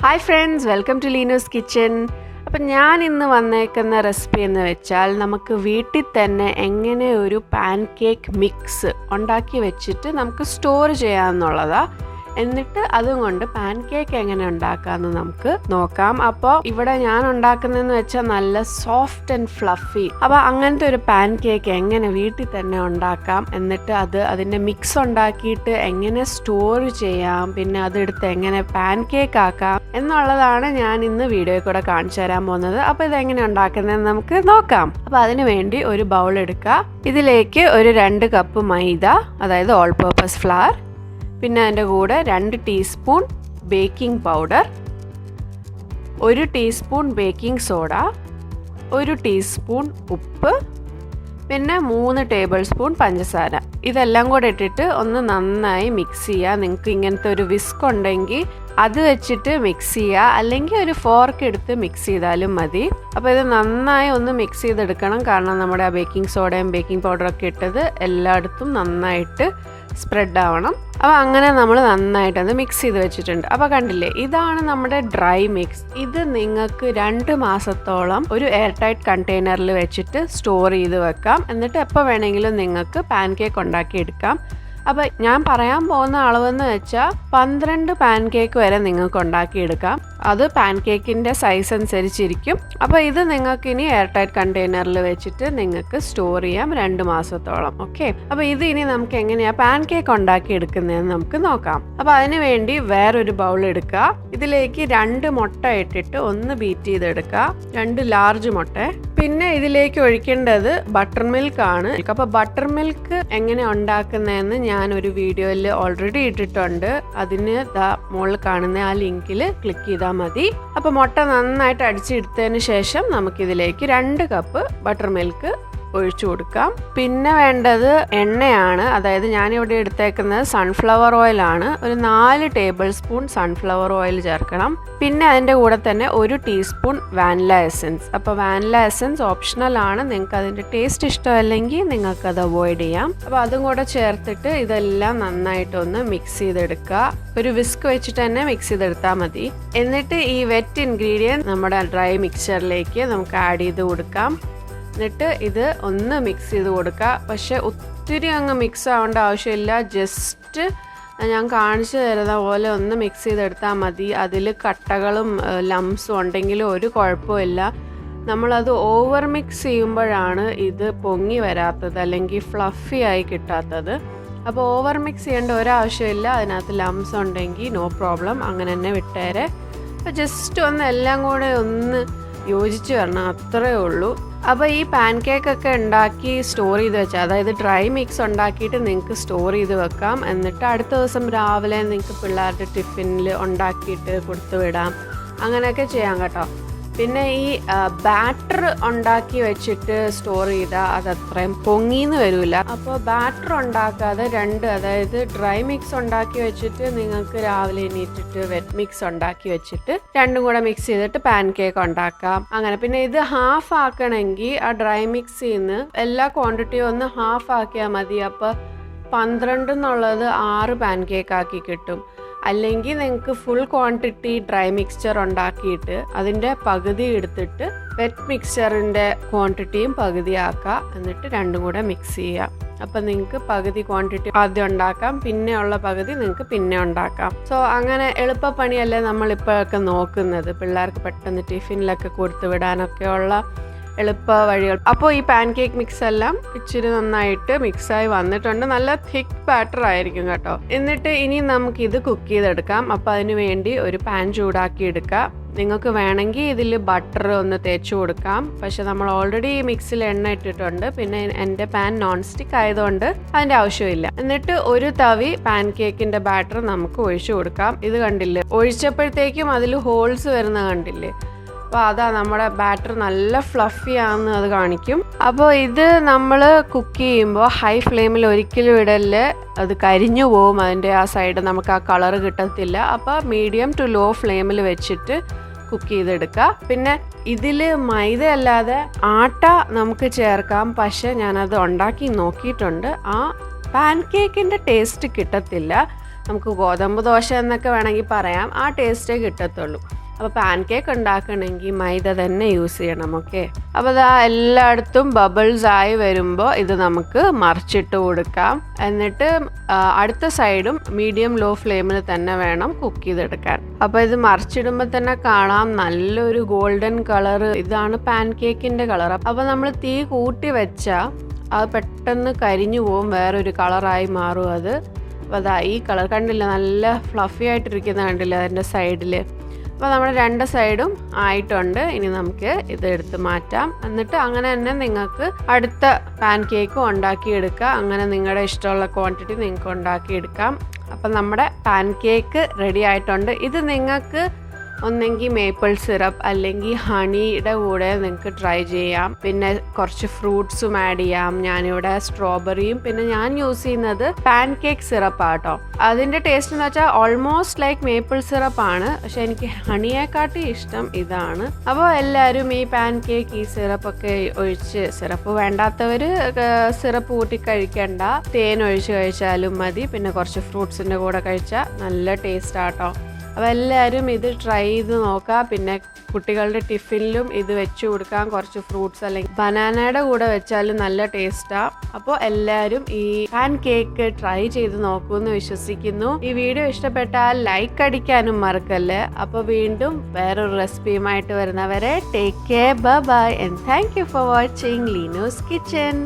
Hi friends, welcome to Leenu's kitchen. അപ്പം ഞാൻ ഇന്ന് വന്നേക്കുന്ന റെസിപ്പി എന്ന് വെച്ചാൽ നമുക്ക് വീട്ടിൽ തന്നെ എങ്ങനെ ഒരു പാൻ കേക്ക് മിക്സ് ഉണ്ടാക്കി വെച്ചിട്ട് നമുക്ക് സ്റ്റോർ ചെയ്യാമെന്നുള്ളതാണ്. എന്നിട്ട് അതുകൊണ്ട് പാൻ കേക്ക് എങ്ങനെ ഉണ്ടാക്കാമെന്ന് നമുക്ക് നോക്കാം. അപ്പോൾ ഇവിടെ ഞാൻ ഉണ്ടാക്കുന്നതെന്ന് വെച്ചാൽ നല്ല സോഫ്റ്റ് ആൻഡ് ഫ്ലഫി. അപ്പോൾ അങ്ങനത്തെ ഒരു പാൻ കേക്ക് എങ്ങനെ വീട്ടിൽ തന്നെ ഉണ്ടാക്കാം, എന്നിട്ട് അതിൻ്റെ മിക്സ് ഉണ്ടാക്കിയിട്ട് എങ്ങനെ സ്റ്റോർ ചെയ്യാം, പിന്നെ അതെടുത്ത് എങ്ങനെ പാൻ കേക്ക് ആക്കാം എന്നുള്ളതാണ് ഞാൻ ഇന്ന് വീഡിയോയിൽ കൂടെ കാണിച്ചു തരാൻ പോകുന്നത്. അപ്പോൾ ഇതെങ്ങനെ ഉണ്ടാക്കുന്നതെന്ന് നമുക്ക് നോക്കാം. അപ്പോൾ അതിന് വേണ്ടി ഒരു ബൗൾ എടുക്കുക. ഇതിലേക്ക് ഒരു 2 കപ്പ് മൈദ, അതായത് ഓൾ പർപ്പസ് ഫ്ലവർ, പിന്നെ അതിൻ്റെ കൂടെ 2 teaspoon baking powder, 1 teaspoon baking soda, 1 teaspoon ഉപ്പ്, പിന്നെ 3 ടേബിൾ സ്പൂൺ പഞ്ചസാര. ഇതെല്ലാം കൂടെ ഇട്ടിട്ട് ഒന്ന് നന്നായി മിക്സ് ചെയ്യുക. നിങ്ങൾക്ക് ഇങ്ങനത്തെ ഒരു വിസ്ക് ഉണ്ടെങ്കിൽ അത് വെച്ചിട്ട് മിക്സ് ചെയ്യുക, അല്ലെങ്കിൽ ഒരു ഫോർക്ക് എടുത്ത് മിക്സ് ചെയ്താലും മതി. അപ്പോൾ ഇത് നന്നായി ഒന്ന് മിക്സ് ചെയ്തെടുക്കണം, കാരണം നമ്മുടെ ആ ബേക്കിംഗ് സോഡയും ബേക്കിംഗ് പൗഡറൊക്കെ ഇട്ടത് എല്ലായിടത്തും നന്നായിട്ട് സ്പ്രെഡ് ആവണം. അപ്പോൾ അങ്ങനെ നമ്മൾ നന്നായിട്ടത് മിക്സ് ചെയ്ത് വെച്ചിട്ടുണ്ട്. അപ്പോൾ കണ്ടില്ലേ, ഇതാണ് നമ്മുടെ ഡ്രൈ മിക്സ്. ഇത് നിങ്ങൾക്ക് 2 മാസത്തോളം ഒരു എയർ ടൈറ്റ് കണ്ടെയ്നറിൽ വെച്ചിട്ട് സ്റ്റോർ ചെയ്ത് വെക്കാം. എന്നിട്ട് എപ്പോൾ വേണമെങ്കിലും നിങ്ങൾക്ക് പാൻ കേക്ക് ഉണ്ടാക്കിയെടുക്കാം. അപ്പോൾ ഞാൻ പറയാൻ പോകുന്ന അളവെന്ന് വെച്ചാൽ 12 പാൻ കേക്ക് വരെ നിങ്ങൾക്ക് ഉണ്ടാക്കിയെടുക്കാം. അത് പാൻ കേക്കിൻ്റെ സൈസ് അനുസരിച്ചിരിക്കും. അപ്പോൾ ഇത് നിങ്ങൾക്ക് ഇനി എയർ ടൈറ്റ് കണ്ടെയ്നറിൽ വെച്ചിട്ട് നിങ്ങൾക്ക് സ്റ്റോർ ചെയ്യാം 2 മാസത്തോളം. ഓക്കെ, അപ്പോൾ ഇത് ഇനി നമുക്ക് എങ്ങനെയാണ് പാൻ കേക്ക് ഉണ്ടാക്കിയെടുക്കുന്നതെന്ന് നമുക്ക് നോക്കാം. അപ്പോൾ അതിന് വേണ്ടി വേറൊരു ബൗൾ എടുക്കുക. ഇതിലേക്ക് 2 മുട്ട ഇട്ടിട്ട് ഒന്ന് ബീറ്റ് ചെയ്തെടുക്കുക, 2 ലാർജ് മുട്ട. പിന്നെ ഇതിലേക്ക് ഒഴിക്കേണ്ടത് ബട്ടർ മിൽക്ക് ആണ്. അപ്പോൾ ബട്ടർ മിൽക്ക് എങ്ങനെ ഉണ്ടാക്കുന്നതെന്ന് ഞാനൊരു വീഡിയോയിൽ ഓൾറെഡി ഇട്ടിട്ടുണ്ട്. അതിന് മുകളിൽ കാണുന്ന ആ ലിങ്കിൽ ക്ലിക്ക് ചെയ്താൽ മതി. അപ്പോൾ മുട്ട നന്നായിട്ട് അടിച്ചെടുത്തതിന് ശേഷം നമുക്കിതിലേക്ക് 2 കപ്പ് ബട്ടർ മിൽക്ക് ഒഴിച്ചു കൊടുക്കാം. പിന്നെ വേണ്ടത് എണ്ണയാണ്. അതായത് ഞാനിവിടെ എടുത്തേക്കുന്നത് സൺഫ്ലവർ ഓയിലാണ്. ഒരു 4 ടേബിൾ സ്പൂൺ സൺഫ്ലവർ ഓയിൽ ചേർക്കണം. പിന്നെ അതിൻ്റെ കൂടെ തന്നെ 1 ടീസ്പൂൺ വാനില എസൻസ്. അപ്പോൾ വാനില എസൻസ് ഓപ്ഷണൽ ആണ്, നിങ്ങൾക്ക് അതിൻ്റെ ടേസ്റ്റ് ഇഷ്ടമല്ലെങ്കിൽ നിങ്ങൾക്കത് അവോയ്ഡ് ചെയ്യാം. അപ്പോൾ അതും കൂടെ ചേർത്തിട്ട് ഇതെല്ലാം നന്നായിട്ടൊന്ന് മിക്സ് ചെയ്തെടുക്കുക. ഒരു വിസ്ക് വെച്ചിട്ട് തന്നെ മിക്സ് ചെയ്തെടുത്താൽ മതി. എന്നിട്ട് ഈ വെറ്റ് ഇൻഗ്രീഡിയൻറ്റ് നമ്മുടെ ഡ്രൈ മിക്സ്ചറിലേക്ക് നമുക്ക് ആഡ് ചെയ്ത് കൊടുക്കാം. എന്നിട്ട് ഇത് ഒന്ന് മിക്സ് ചെയ്ത് കൊടുക്കുക. പക്ഷെ ഒത്തിരി അങ്ങ് മിക്സ് ആവേണ്ട ആവശ്യമില്ല. ജസ്റ്റ് ഞാൻ കാണിച്ചു തരുന്ന പോലെ ഒന്ന് മിക്സ് ചെയ്തെടുത്താൽ മതി. അതിൽ കട്ടകളും ലംസും ഉണ്ടെങ്കിലും ഒരു കുഴപ്പമില്ല. നമ്മളത് ഓവർ മിക്സ് ചെയ്യുമ്പോഴാണ് ഇത് പൊങ്ങി വരാത്തത്, അല്ലെങ്കിൽ ഫ്ലഫി ആയി കിട്ടാത്തത്. അപ്പോൾ ഓവർ മിക്സ് ചെയ്യേണ്ട ഒരാവശ്യമില്ല. അതിനകത്ത് ലംസ് ഉണ്ടെങ്കിൽ നോ പ്രോബ്ലം, അങ്ങനെ തന്നെ വിട്ടേരെ. അപ്പോൾ ജസ്റ്റ് ഒന്ന് എല്ലാം കൂടെ ഒന്ന് യോജിച്ച് വരണം, അത്രയേ ഉള്ളൂ. അപ്പോൾ ഈ പാൻ കേക്കൊക്കെ ഉണ്ടാക്കി സ്റ്റോർ ചെയ്ത് വെച്ചാൽ, അതായത് ഡ്രൈ മിക്സ് ഉണ്ടാക്കിയിട്ട് നിങ്ങൾക്ക് സ്റ്റോർ ചെയ്ത് വെക്കാം. എന്നിട്ട് അടുത്ത ദിവസം രാവിലെ നിങ്ങൾക്ക് പിള്ളേരുടെ ടിഫിനിൽ ഉണ്ടാക്കിയിട്ട് കൊടുത്തു വിടാം. അങ്ങനെയൊക്കെ ചെയ്യാം കേട്ടോ. പിന്നെ ഈ ബാറ്റർ ഉണ്ടാക്കി വെച്ചിട്ട് സ്റ്റോർ ചെയ്താൽ അതത്രയും പൊങ്ങിന്ന് വരില്ല. അപ്പോൾ ബാറ്റർ ഉണ്ടാക്കാതെ അതായത് ഡ്രൈ മിക്സ് ഉണ്ടാക്കി വെച്ചിട്ട് നിങ്ങൾക്ക് രാവിലെ എണീറ്റിട്ട് വെറ്റ് മിക്സ് ഉണ്ടാക്കി വെച്ചിട്ട് 2ഉം കൂടെ മിക്സ് ചെയ്തിട്ട് പാൻ കേക്ക് ഉണ്ടാക്കാം. അങ്ങനെ പിന്നെ ഇത് ഹാഫ് ആക്കണമെങ്കിൽ ആ ഡ്രൈ മിക്സിൽ നിന്ന് എല്ലാ ക്വാണ്ടിറ്റിയും ഒന്ന് ഹാഫ് ആക്കിയാൽ മതി. അപ്പോൾ 12 എന്നുള്ളത് 6 പാൻ കേക്ക് ആക്കി കിട്ടും. അല്ലെങ്കിൽ നിങ്ങൾക്ക് ഫുൾ ക്വാണ്ടിറ്റി ഡ്രൈ മിക്സ്ചർ ഉണ്ടാക്കിയിട്ട് അതിൻ്റെ പകുതി എടുത്തിട്ട് വെറ്റ് മിക്സ്ചറിൻ്റെ ക്വാണ്ടിറ്റിയും പകുതി ആക്കുക. എന്നിട്ട് 2ഉം കൂടെ മിക്സ് ചെയ്യുക. അപ്പം നിങ്ങൾക്ക് പകുതി ക്വാണ്ടിറ്റി ആദ്യം ഉണ്ടാക്കാം, പിന്നെ ഉള്ള പകുതി നിങ്ങൾക്ക് പിന്നെ ഉണ്ടാക്കാം. സോ അങ്ങനെ എളുപ്പപ്പണിയല്ലേ നമ്മളിപ്പോഴൊക്കെ നോക്കുന്നത്, പിള്ളേർക്ക് പെട്ടെന്ന് ടിഫിനിലൊക്കെ കൊടുത്തു വിടാനൊക്കെയുള്ള എളുപ്പ വഴികൾ. അപ്പോൾ ഈ പാൻ കേക്ക് മിക്സ് എല്ലാം ഇച്ചിരി നന്നായിട്ട് മിക്സായി വന്നിട്ടുണ്ട്. നല്ല തിക്ക് ബാറ്റർ ആയിരിക്കും കേട്ടോ. എന്നിട്ട് ഇനി നമുക്കിത് കുക്ക് ചെയ്തെടുക്കാം. അപ്പോൾ അതിന് വേണ്ടി ഒരു പാൻ ചൂടാക്കി എടുക്കുക. നിങ്ങൾക്ക് വേണമെങ്കിൽ ഇതിൽ ബട്ടർ ഒന്ന് തേച്ച് കൊടുക്കാം. പക്ഷെ നമ്മൾ ഓൾറെഡി ഈ മിക്സിൽ എണ്ണ ഇട്ടിട്ടുണ്ട്. പിന്നെ എൻ്റെ പാൻ നോൺ സ്റ്റിക്ക് ആയതുകൊണ്ട് അതിൻ്റെ ആവശ്യമില്ല. എന്നിട്ട് ഒരു തവി പാൻ കേക്കിൻ്റെ ബാറ്റർ നമുക്ക് ഒഴിച്ചു കൊടുക്കാം. ഇത് കണ്ടില്ലേ, ഒഴിച്ചപ്പോഴത്തേക്കും അതിൽ ഹോൾസ് വരുന്ന കണ്ടില്ലേ. അപ്പോൾ അതാ നമ്മുടെ ബാറ്റർ നല്ല ഫ്ലഫി ആണെന്ന് അത് കാണിക്കും. അപ്പോൾ ഇത് നമ്മൾ കുക്ക് ചെയ്യുമ്പോൾ ഹൈ ഫ്ലെയിമിൽ ഒരിക്കലും ഇടല്, അത് കരിഞ്ഞു പോവും. അതിൻ്റെ ആ സൈഡ് നമുക്ക് ആ കളറ് കിട്ടത്തില്ല. അപ്പോൾ മീഡിയം ടു ലോ ഫ്ലെയിമിൽ വെച്ചിട്ട് കുക്ക് ചെയ്തെടുക്കുക. പിന്നെ ഇതിൽ മൈദ അല്ലാതെ ആട്ട നമുക്ക് ചേർക്കാം. പക്ഷെ ഞാനത് ഉണ്ടാക്കി നോക്കിയിട്ടുണ്ട്, ആ പാൻ കേക്കിൻ്റെ ടേസ്റ്റ് കിട്ടത്തില്ല. നമുക്ക് ഗോതമ്പ് ദോശ എന്നൊക്കെ വേണമെങ്കിൽ പറയാം, ആ ടേസ്റ്റേ കിട്ടത്തുള്ളൂ. അപ്പോൾ പാൻ കേക്ക് ഉണ്ടാക്കണമെങ്കിൽ മൈദ തന്നെ യൂസ് ചെയ്യണം. ഓക്കെ, അപ്പോൾ ഇതാ എല്ലായിടത്തും ബബിൾസ് ആയി വരുമ്പോൾ ഇത് നമുക്ക് മറിച്ചിട്ട് കൊടുക്കാം. എന്നിട്ട് അടുത്ത സൈഡും മീഡിയം ലോ ഫ്ലെയിമിൽ തന്നെ വേണം കുക്ക് ചെയ്തെടുക്കാൻ. അപ്പോൾ ഇത് മറിച്ചിടുമ്പോൾ തന്നെ കാണാം നല്ലൊരു ഗോൾഡൻ കളർ. ഇതാണ് പാൻ കേക്കിൻ്റെ കളർ. അപ്പോൾ നമ്മൾ തീ കൂട്ടി വെച്ചാൽ അത് പെട്ടെന്ന് കരിഞ്ഞു പോവും, വേറൊരു കളറായി മാറും അത്. അപ്പോൾ അതാ ഈ കളർ കണ്ടില്ല, നല്ല ഫ്ലഫി ആയിട്ടിരിക്കുന്ന കണ്ടില്ല അതിൻ്റെ സൈഡിൽ. അപ്പോൾ നമ്മുടെ രണ്ട് സൈഡും ആയിട്ടുണ്ട്. ഇനി നമുക്ക് ഇത് എടുത്ത് മാറ്റാം. എന്നിട്ട് അങ്ങനെ തന്നെ നിങ്ങൾക്ക് അടുത്ത പാൻ കേക്കും ഉണ്ടാക്കിയെടുക്കാം. അങ്ങനെ നിങ്ങളുടെ ഇഷ്ടമുള്ള ക്വാണ്ടിറ്റി നിങ്ങൾക്ക് ഉണ്ടാക്കിയെടുക്കാം. അപ്പം നമ്മുടെ പാൻ കേക്ക് റെഡി ആയിട്ടുണ്ട്. ഇത് നിങ്ങൾക്ക് ഒന്നെങ്കിൽ മേപ്പിൾ സിറപ്പ് അല്ലെങ്കിൽ ഹണിയുടെ കൂടെ നിങ്ങൾക്ക് ട്രൈ ചെയ്യാം. പിന്നെ കുറച്ച് ഫ്രൂട്ട്സും ആഡ് ചെയ്യാം. ഞാനിവിടെ സ്ട്രോബെറിയും പിന്നെ ഞാൻ യൂസ് ചെയ്യുന്നത് പാൻ കേക്ക് സിറപ്പാട്ടോ. അതിൻ്റെ ടേസ്റ്റ് എന്ന് വെച്ചാൽ ഓൾമോസ്റ്റ് ലൈക്ക് മേപ്പിൾ സിറപ്പാണ്, പക്ഷെ എനിക്ക് ഹണിയെക്കാട്ടി ഇഷ്ടം ഇതാണ്. അപ്പോൾ എല്ലാവരും ഈ പാൻ കേക്ക് ഈ സിറപ്പൊക്കെ ഒഴിച്ച്, സിറപ്പ് വേണ്ടാത്തവർ സിറപ്പ് കൂട്ടി കഴിക്കണ്ട, തേൻ ഒഴിച്ച് കഴിച്ചാലും മതി. പിന്നെ കുറച്ച് ഫ്രൂട്ട്സിൻ്റെ കൂടെ കഴിച്ചാൽ നല്ല ടേസ്റ്റ് ആട്ടോ. അപ്പോൾ എല്ലാവരും ഇത് ട്രൈ ചെയ്ത് നോക്കാം. പിന്നെ കുട്ടികളുടെ ടിഫിനിലും ഇത് വെച്ച് കൊടുക്കാം. കുറച്ച് ഫ്രൂട്ട്സ് അല്ലെങ്കിൽ ബനാനയുടെ കൂടെ വെച്ചാലും നല്ല ടേസ്റ്റാണ്. അപ്പോൾ എല്ലാവരും ഈ പാൻ കേക്ക് ട്രൈ ചെയ്ത് നോക്കുമെന്ന് വിശ്വസിക്കുന്നു. ഈ വീഡിയോ ഇഷ്ടപ്പെട്ടാൽ ലൈക്ക് അടിക്കാനും മറക്കല്ലേ. അപ്പോൾ വീണ്ടും വേറൊരു റെസിപ്പിയുമായിട്ട് വരുന്നവരെ take care, bye bye, and thank you for watching Leenu's kitchen.